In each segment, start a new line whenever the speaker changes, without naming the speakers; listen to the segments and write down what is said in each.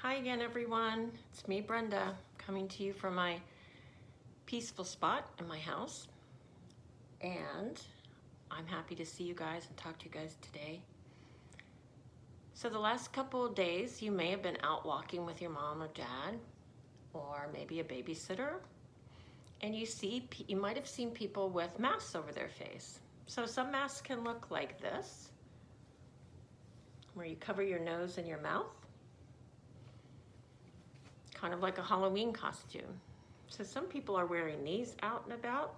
Hi again, everyone. It's me, Brenda, coming to you from my peaceful spot in my house. And I'm happy to see you guys and talk to you guys today. So the last couple of days, you may have been out walking with your mom or dad, or maybe a babysitter, and you might have seen people with masks over their face. So some masks can look like this, where you cover your nose and your mouth, kind of like a Halloween costume. So some people are wearing these out and about.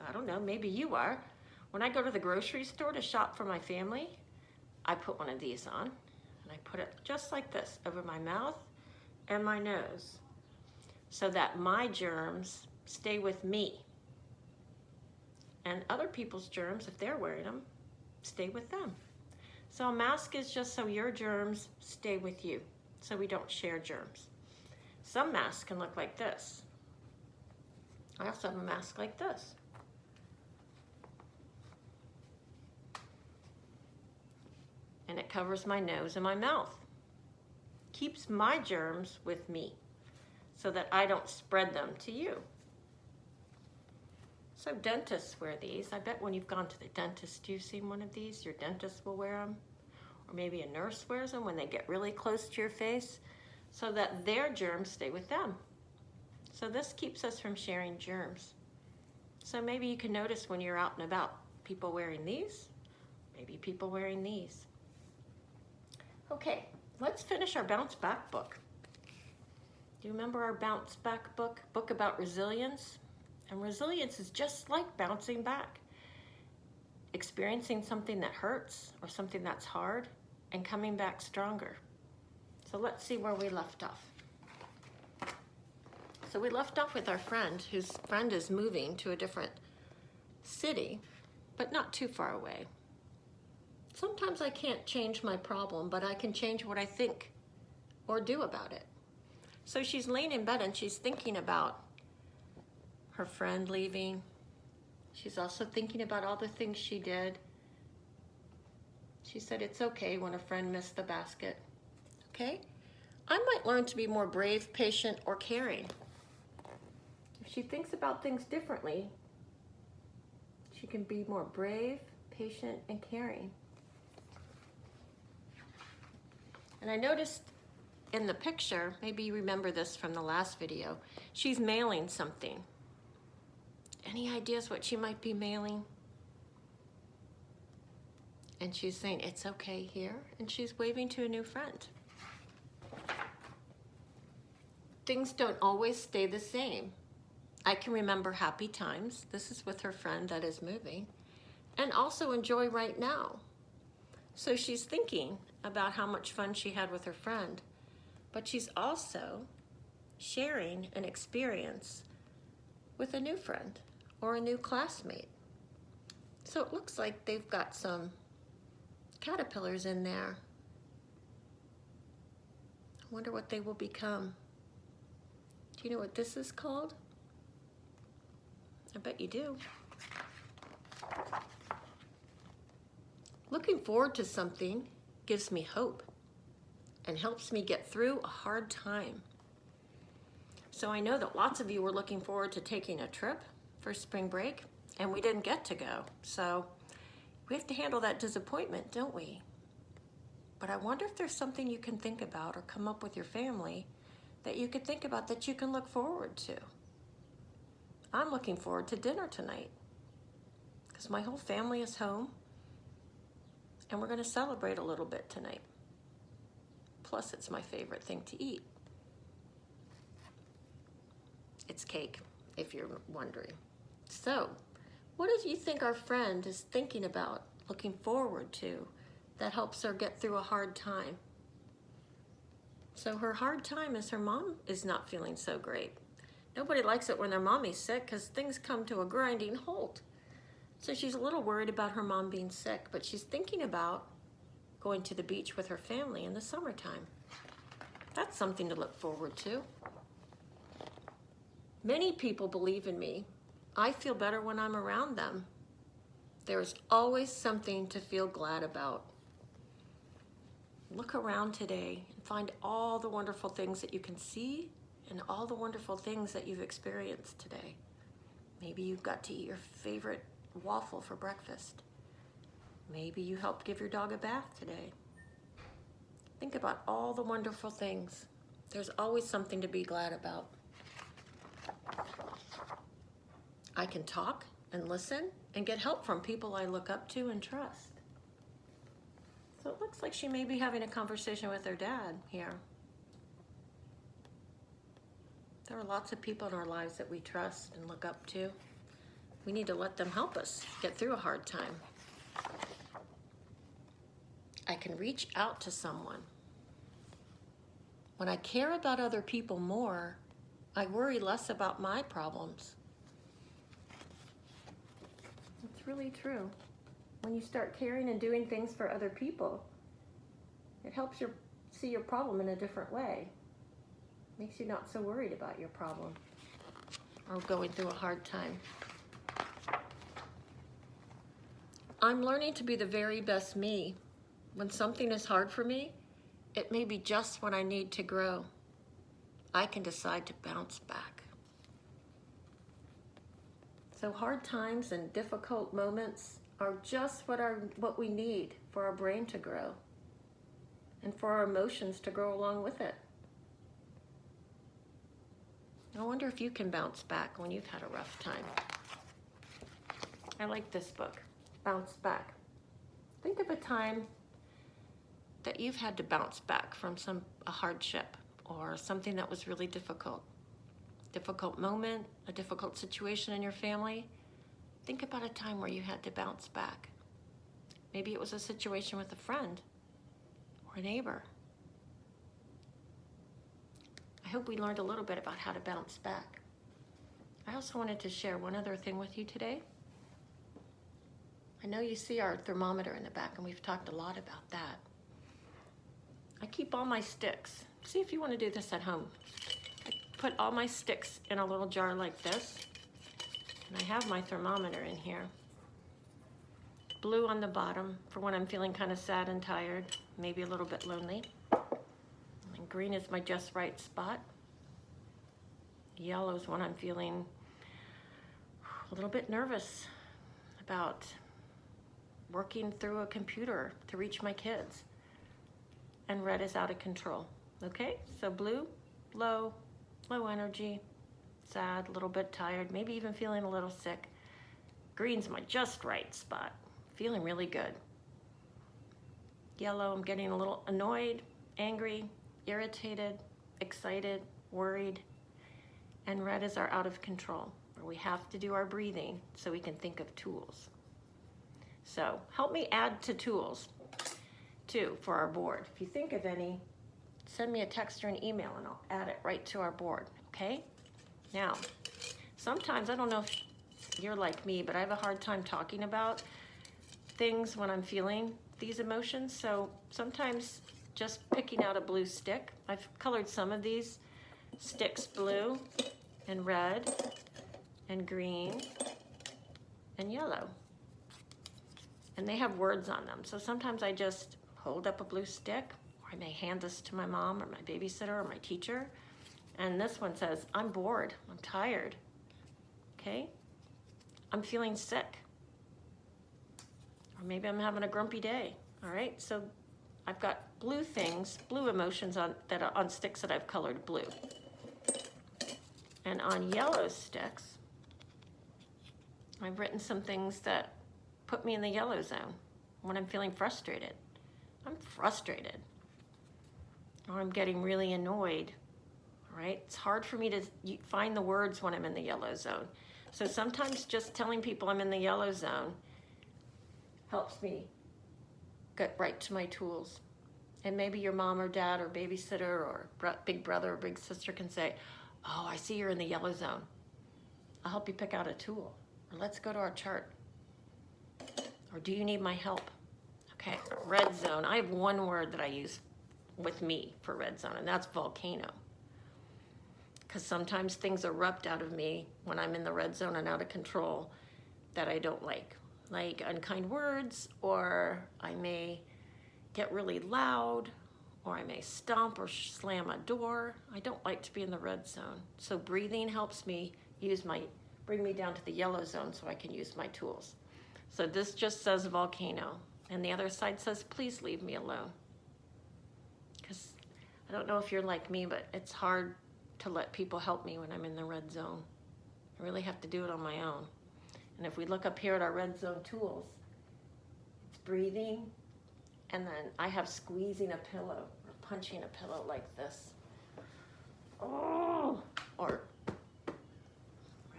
I don't know, maybe you are. When I go to the grocery store to shop for my family, I put one of these on, and I put it just like this over my mouth and my nose so that my germs stay with me. And other people's germs, if they're wearing them, stay with them. So a mask is just so your germs stay with you, so we don't share germs. Some masks can look like this. I also have a mask like this. And it covers my nose and my mouth. Keeps my germs with me so that I don't spread them to you. So dentists wear these. I bet when you've gone to the dentist, you've seen one of these. Your dentist will wear them. Or maybe a nurse wears them when they get really close to your face so that their germs stay with them. So this keeps us from sharing germs. So maybe you can notice when you're out and about, people wearing these, maybe people wearing these. Okay, let's finish our Bounce Back book. Do you remember our Bounce Back book about resilience? And resilience is just like bouncing back. Experiencing something that hurts or something that's hard and coming back stronger. So let's see where we left off. So we left off with our friend, whose friend is moving to a different city, but not too far away. Sometimes I can't change my problem, but I can change what I think or do about it. So she's laying in bed and she's thinking about her friend leaving. She's also thinking about all the things she did. She said it's okay when a friend missed the basket. Okay? I might learn to be more brave, patient, or caring. If she thinks about things differently, she can be more brave, patient, and caring. And I noticed in the picture, maybe you remember this from the last video, she's mailing something. Any ideas what she might be mailing? And she's saying, it's okay here, and she's waving to a new friend. Things don't always stay the same. I can remember happy times. This is with her friend that is moving, and also enjoy right now. So she's thinking about how much fun she had with her friend, but she's also sharing an experience with a new friend or a new classmate. So it looks like they've got some caterpillars in there. I wonder what they will become. Do you know what this is called? I bet you do. Looking forward to something gives me hope and helps me get through a hard time. So I know that lots of you were looking forward to taking a trip for spring break, and we didn't get to go. So we have to handle that disappointment, don't we? But I wonder if there's something you can think about or come up with your family that you could think about that you can look forward to. I'm looking forward to dinner tonight because my whole family is home and we're going to celebrate a little bit tonight. Plus, it's my favorite thing to eat. It's cake, if you're wondering. So, what do you think our friend is thinking about, looking forward to, that helps her get through a hard time? So her hard time is her mom is not feeling so great. Nobody likes it when their mommy's sick because things come to a grinding halt. So she's a little worried about her mom being sick, but she's thinking about going to the beach with her family in the summertime. That's something to look forward to. Many people believe in me. I feel better when I'm around them. There's always something to feel glad about. Look around today and find all the wonderful things that you can see and all the wonderful things that you've experienced today. Maybe you got to eat your favorite waffle for breakfast. Maybe you helped give your dog a bath today. Think about all the wonderful things. There's always something to be glad about. I can talk and listen and get help from people I look up to and trust. So it looks like she may be having a conversation with her dad here. There are lots of people in our lives that we trust and look up to. We need to let them help us get through a hard time. I can reach out to someone. When I care about other people more, I worry less about my problems. It's really true. When you start caring and doing things for other people, it helps you see your problem in a different way. Makes you not so worried about your problem or going through a hard time. I'm learning to be the very best me. When something is hard for me, it may be just what I need to grow. I can decide to bounce back. So hard times and difficult moments are just what we need for our brain to grow and for our emotions to grow along with it. I wonder if you can bounce back when you've had a rough time. I like this book, Bounce Back. Think of a time that you've had to bounce back from a hardship or something that was really difficult. Difficult moment, a difficult situation in your family. Think about a time where you had to bounce back. Maybe it was a situation with a friend or a neighbor. I hope we learned a little bit about how to bounce back. I also wanted to share one other thing with you today. I know you see our thermometer in the back, and we've talked a lot about that. I keep all my sticks. See if you want to do this at home. I put all my sticks in a little jar like this, and I have my thermometer in here. Blue on the bottom for when I'm feeling kind of sad and tired, maybe a little bit lonely. And green is my just right spot. Yellow is when I'm feeling a little bit nervous about working through a computer to reach my kids. And red is out of control. Okay, so blue, low energy, sad, a little bit tired, maybe even feeling a little sick. Green's my just right spot, feeling really good. Yellow, I'm getting a little annoyed, angry, irritated, excited, worried. And red is our out of control, where we have to do our breathing so we can think of tools. So help me add to tools too for our board. If you think of any, send me a text or an email and I'll add it right to our board, okay? Now, sometimes, I don't know if you're like me, but I have a hard time talking about things when I'm feeling these emotions. So sometimes just picking out a blue stick. I've colored some of these sticks blue and red and green and yellow. And they have words on them. So sometimes I just hold up a blue stick, or I may hand this to my mom or my babysitter or my teacher. And this one says, I'm bored, I'm tired, okay? I'm feeling sick. Or maybe I'm having a grumpy day, all right? So I've got blue things, blue emotions on sticks that I've colored blue. And on yellow sticks, I've written some things that put me in the yellow zone when I'm feeling frustrated. I'm frustrated. Or I'm getting really annoyed, all right? It's hard for me to find the words when I'm in the yellow zone. So sometimes just telling people I'm in the yellow zone helps me get right to my tools. And maybe your mom or dad or babysitter or big brother or big sister can say, oh, I see you're in the yellow zone. I'll help you pick out a tool. Or let's go to our chart. Or do you need my help? Okay, red zone. I have one word that I use with me for red zone, and that's volcano. Because sometimes things erupt out of me when I'm in the red zone and out of control that I don't like unkind words, or I may get really loud, or I may stomp or slam a door. I don't like to be in the red zone. So breathing helps me bring me down to the yellow zone so I can use my tools. So this just says volcano, and the other side says, please leave me alone. Because I don't know if you're like me, but it's hard to let people help me when I'm in the red zone. I really have to do it on my own. And if we look up here at our red zone tools, it's breathing, and then I have squeezing a pillow or punching a pillow like this. Oh, or,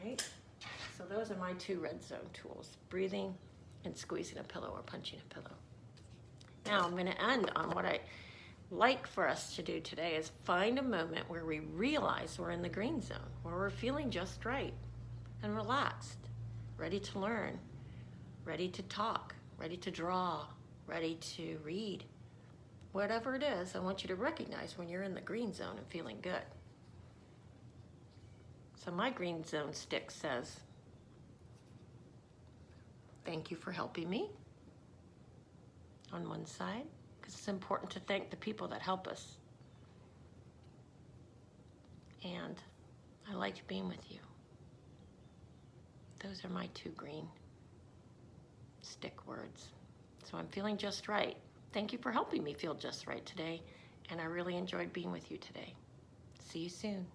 right? So those are my two red zone tools, breathing and squeezing a pillow or punching a pillow. Now I'm gonna end on what I like for us to do today is find a moment where we realize we're in the green zone, where we're feeling just right and relaxed, ready to learn, ready to talk, ready to draw, ready to read. Whatever it is, I want you to recognize when you're in the green zone and feeling good. So my green zone stick says, thank you for helping me on one side, because it's important to thank the people that help us. And I liked being with you. Those are my two green stick words. So I'm feeling just right. Thank you for helping me feel just right today, and I really enjoyed being with you today. See you soon.